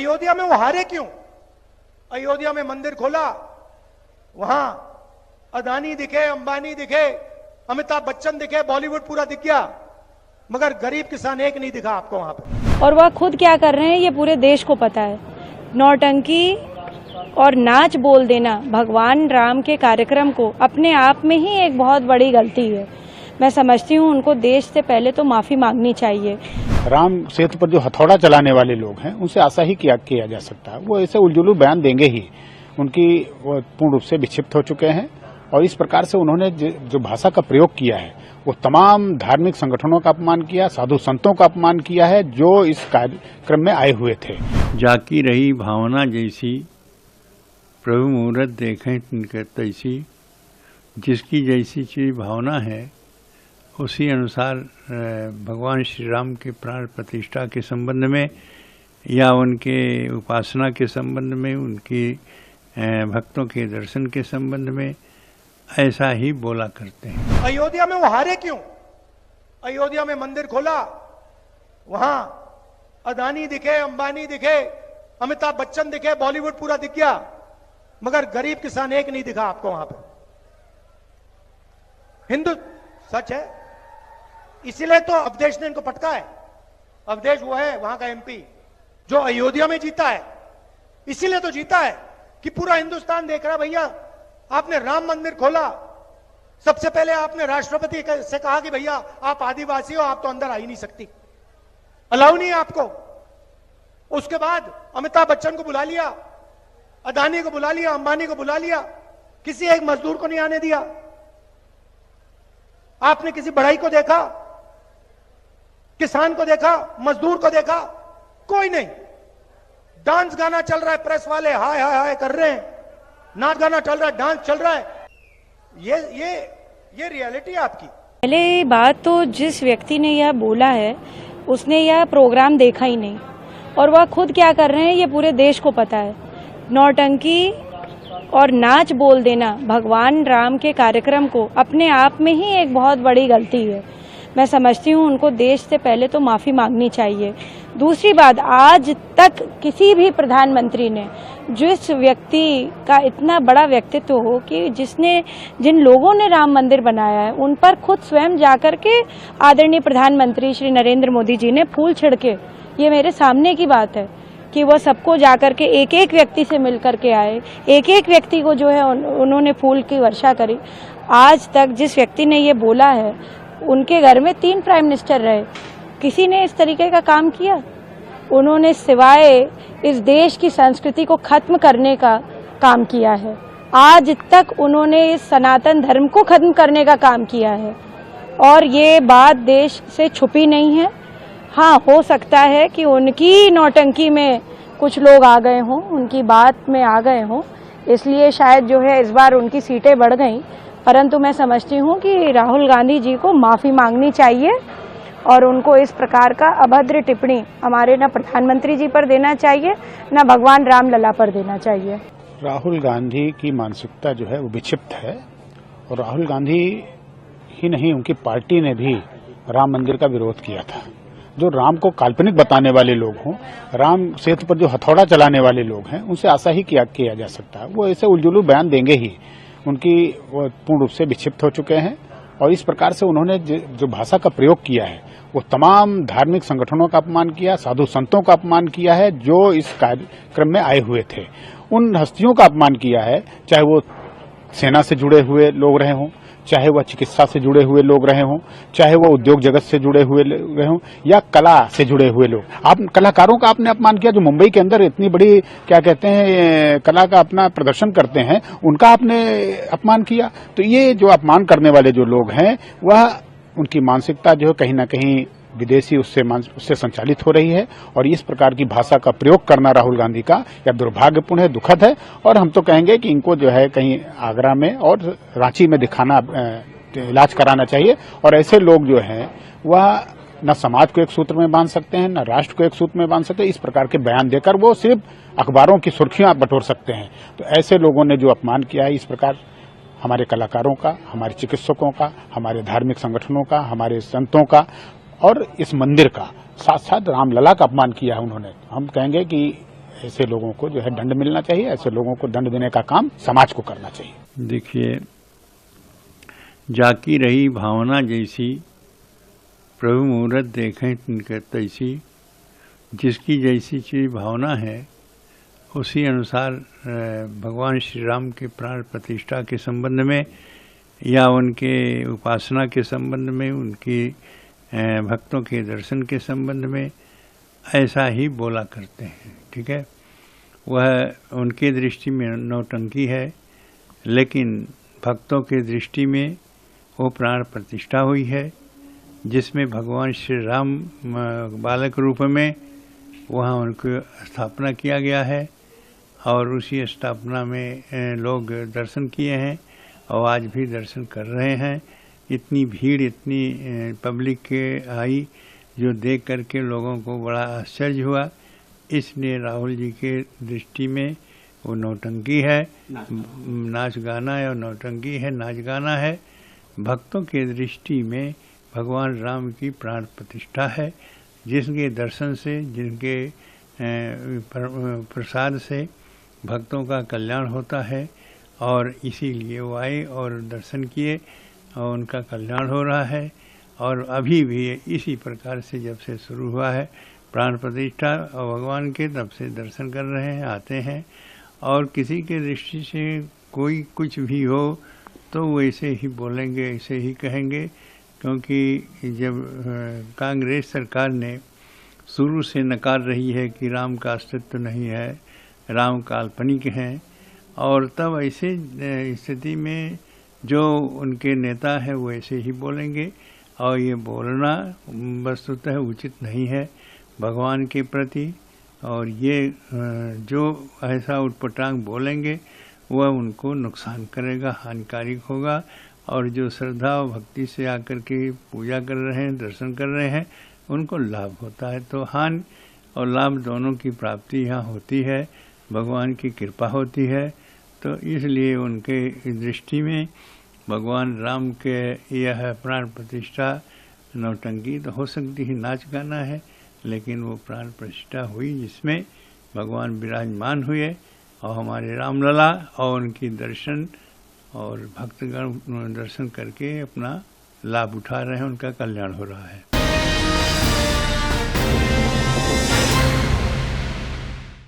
अयोध्या में वो हारे क्यों? अयोध्या में मंदिर खोला, वहां अदानी दिखे, अंबानी दिखे, अमिताभ बच्चन दिखे, बॉलीवुड पूरा दिख गया, मगर गरीब किसान एक नहीं दिखा आपको वहां पे। और वह खुद क्या कर रहे हैं ये पूरे देश को पता है। नौटंकी और नाच बोल देना भगवान राम के कार्यक्रम को अपने आप में ही एक बहुत बड़ी गलती है। मैं समझती हूँ उनको देश से पहले तो माफी मांगनी चाहिए। राम सेतु पर जो हथौड़ा चलाने वाले लोग हैं उनसे आशा ही किया जा सकता है। वो ऐसे उलझुलू बयान देंगे ही, उनकी वो पूर्ण रूप से विक्षिप्त हो चुके हैं। और इस प्रकार से उन्होंने जो भाषा का प्रयोग किया है वो तमाम धार्मिक संगठनों का अपमान किया, साधु संतों का अपमान किया है जो इस कार्यक्रम में आए हुए थे। जाकी रही भावना जैसी, प्रभु मुहूर्त देखें तिनकर तैसी। जिसकी जैसी चीज भावना है उसी अनुसार भगवान श्री राम के प्राण प्रतिष्ठा के संबंध में या उनके उपासना के संबंध में, उनके भक्तों के दर्शन के संबंध में ऐसा ही बोला करते हैं। अयोध्या में वो हारे क्यों? अयोध्या में मंदिर खोला, वहां अदानी दिखे, अंबानी दिखे, अमिताभ बच्चन दिखे, बॉलीवुड पूरा दिख गया, मगर गरीब किसान एक नहीं दिखा आपको वहां पे। हिंदू सच है, इसीलिए तो अवधेश ने इनको पटका है। अवधेश वो है वहां का एमपी जो अयोध्या में जीता है, इसीलिए तो जीता है कि पूरा हिंदुस्तान देख रहा है। भैया आपने राम मंदिर खोला, सबसे पहले आपने राष्ट्रपति से कहा कि भैया आप आदिवासी हो, आप तो अंदर आ ही नहीं सकती, अलाउ नहीं है आपको। उसके बाद अमिताभ बच्चन को बुला लिया, अदानी को बुला लिया, अंबानी को बुला लिया, किसी एक मजदूर को नहीं आने दिया। आपने किसी बढ़ई को देखा, किसान को देखा, मजदूर को देखा? कोई नहीं। डांस गाना चल रहा है, प्रेस वाले हाय हाय हाय कर रहे हैं, नाच गाना चल रहा है, डांस चल रहा है। ये रियलिटी है आपकी। पहले बात तो जिस व्यक्ति ने यह बोला है उसने यह प्रोग्राम देखा ही नहीं, और वह खुद क्या कर रहे हैं ये पूरे देश को पता है। नौटंकी और नाच बोल देना भगवान राम के कार्यक्रम को अपने आप में ही एक बहुत बड़ी गलती है। मैं समझती हूँ उनको देश से पहले तो माफी मांगनी चाहिए। दूसरी बात, आज तक किसी भी प्रधानमंत्री ने, जिस व्यक्ति का इतना बड़ा व्यक्तित्व हो कि जिन लोगों ने राम मंदिर बनाया है उन पर खुद स्वयं जाकर के आदरणीय प्रधानमंत्री श्री नरेंद्र मोदी जी ने फूल छिड़के, ये मेरे सामने की बात है कि वह सबको जाकर के एक एक व्यक्ति से मिल करके आए, एक एक व्यक्ति को जो है उन्होंने फूल की वर्षा करी। आज तक जिस व्यक्ति ने ये बोला है उनके घर में 3 प्राइम मिनिस्टर रहे, किसी ने इस तरीके का काम किया? उन्होंने सिवाय इस देश की संस्कृति को खत्म करने का काम किया है। आज तक उन्होंने इस सनातन धर्म को खत्म करने का काम किया है, और ये बात देश से छुपी नहीं है। हाँ, हो सकता है कि उनकी नौटंकी में कुछ लोग आ गए हों, उनकी बात में आ गए हों, इसलिए शायद जो है इस बार उनकी सीटें बढ़ गईं। परंतु मैं समझती हूँ कि राहुल गांधी जी को माफी मांगनी चाहिए और उनको इस प्रकार का अभद्र टिप्पणी हमारे न प्रधानमंत्री जी पर देना चाहिए, न भगवान रामलला पर देना चाहिए। राहुल गांधी की मानसिकता जो है वो विक्षिप्त है, और राहुल गांधी ही नहीं उनकी पार्टी ने भी राम मंदिर का विरोध किया था। जो राम को काल्पनिक बताने वाले लोग हों, राम सेतु पर जो हथौड़ा चलाने वाले लोग हैं, उनसे आशा ही किया जा सकता है। वो ऐसे उलझुलू बयान देंगे ही, उनकी वो पूर्ण रूप से विक्षिप्त हो चुके हैं। और इस प्रकार से उन्होंने जो भाषा का प्रयोग किया है वो तमाम धार्मिक संगठनों का अपमान किया, साधु संतों का अपमान किया है जो इस कार्यक्रम में आए हुए थे। उन हस्तियों का अपमान किया है, चाहे वो सेना से जुड़े हुए लोग रहे हों, चाहे वह चिकित्सा से जुड़े हुए लोग रहे हों, चाहे वो उद्योग जगत से जुड़े हुए रहे हों, या कला से जुड़े हुए लोग। आप कलाकारों का आपने अपमान किया जो मुंबई के अंदर इतनी बड़ी क्या कहते हैं कला का अपना प्रदर्शन करते हैं, उनका आपने अपमान किया। तो ये जो अपमान करने वाले जो लोग हैं वह उनकी मानसिकता जो है कहीं ना कहीं विदेशी उससे संचालित हो रही है। और इस प्रकार की भाषा का प्रयोग करना राहुल गांधी का या दुर्भाग्यपूर्ण है, दुखद है। और हम तो कहेंगे कि इनको जो है कहीं आगरा में और रांची में दिखाना, इलाज कराना चाहिए। और ऐसे लोग जो हैं वह न समाज को एक सूत्र में बांध सकते हैं, न राष्ट्र को एक सूत्र में बांध सकते हैं। इस प्रकार के बयान देकर वो सिर्फ अखबारों की सुर्खियां बटोर सकते हैं। तो ऐसे लोगों ने जो अपमान किया है, इस प्रकार हमारे कलाकारों का, हमारे चिकित्सकों का, हमारे धार्मिक संगठनों का, हमारे संतों का और इस मंदिर का, साथ साथ रामलला का अपमान किया है उन्होंने। हम कहेंगे कि ऐसे लोगों को जो है दंड मिलना चाहिए, ऐसे लोगों को दंड देने का काम समाज को करना चाहिए। देखिए, जाकी रही भावना जैसी, प्रभु मुहूर्त देखें तिनके तैसी, जिसकी जैसी चीज भावना है उसी अनुसार भगवान श्री राम के प्राण प्रतिष्ठा के संबंध में या उनके उपासना के संबंध में, उनकी भक्तों के दर्शन के संबंध में ऐसा ही बोला करते हैं। ठीक है, वह उनके दृष्टि में नौटंकी है, लेकिन भक्तों के दृष्टि में वो प्राण प्रतिष्ठा हुई है, जिसमें भगवान श्री राम बालक रूप में वहाँ उनको स्थापना किया गया है और उसी स्थापना में लोग दर्शन किए हैं और आज भी दर्शन कर रहे हैं। इतनी भीड़, इतनी पब्लिक के आई जो देख करके लोगों को बड़ा आश्चर्य हुआ। इसलिए राहुल जी के दृष्टि में वो नौटंकी है, नाच गाना है और नौटंकी है, नाच गाना है। भक्तों के दृष्टि में भगवान राम की प्राण प्रतिष्ठा है, जिसके दर्शन से, जिनके प्रसाद से भक्तों का कल्याण होता है और इसीलिए वो आए और दर्शन किए और उनका कल्याण हो रहा है। और अभी भी इसी प्रकार से जब से शुरू हुआ है प्राण प्रतिष्ठा और भगवान के, तब से दर्शन कर रहे हैं, आते हैं। और किसी के दृष्टि से कोई कुछ भी हो तो वो ऐसे ही बोलेंगे, ऐसे ही कहेंगे, क्योंकि जब कांग्रेस सरकार ने शुरू से नकार रही है कि राम का अस्तित्व नहीं है, राम काल्पनिक हैं, और तब ऐसे स्थिति में जो उनके नेता है वो ऐसे ही बोलेंगे। और ये बोलना वस्तुतः उचित नहीं है भगवान के प्रति, और ये जो ऐसा उटपटांग बोलेंगे वह उनको नुकसान करेगा, हानिकारक होगा। और जो श्रद्धा और भक्ति से आकर के पूजा कर रहे हैं, दर्शन कर रहे हैं, उनको लाभ होता है। तो हानि और लाभ दोनों की प्राप्ति यहाँ होती है, भगवान की कृपा होती है। तो इसलिए उनके दृष्टि में भगवान राम के यह प्राण प्रतिष्ठा नौटंकी तो हो सकती है, नाच गाना है, लेकिन वो प्राण प्रतिष्ठा हुई जिसमें भगवान विराजमान हुए और हमारे रामलला और उनकी दर्शन और भक्तगण दर्शन करके अपना लाभ उठा रहे हैं, उनका कल्याण हो रहा है।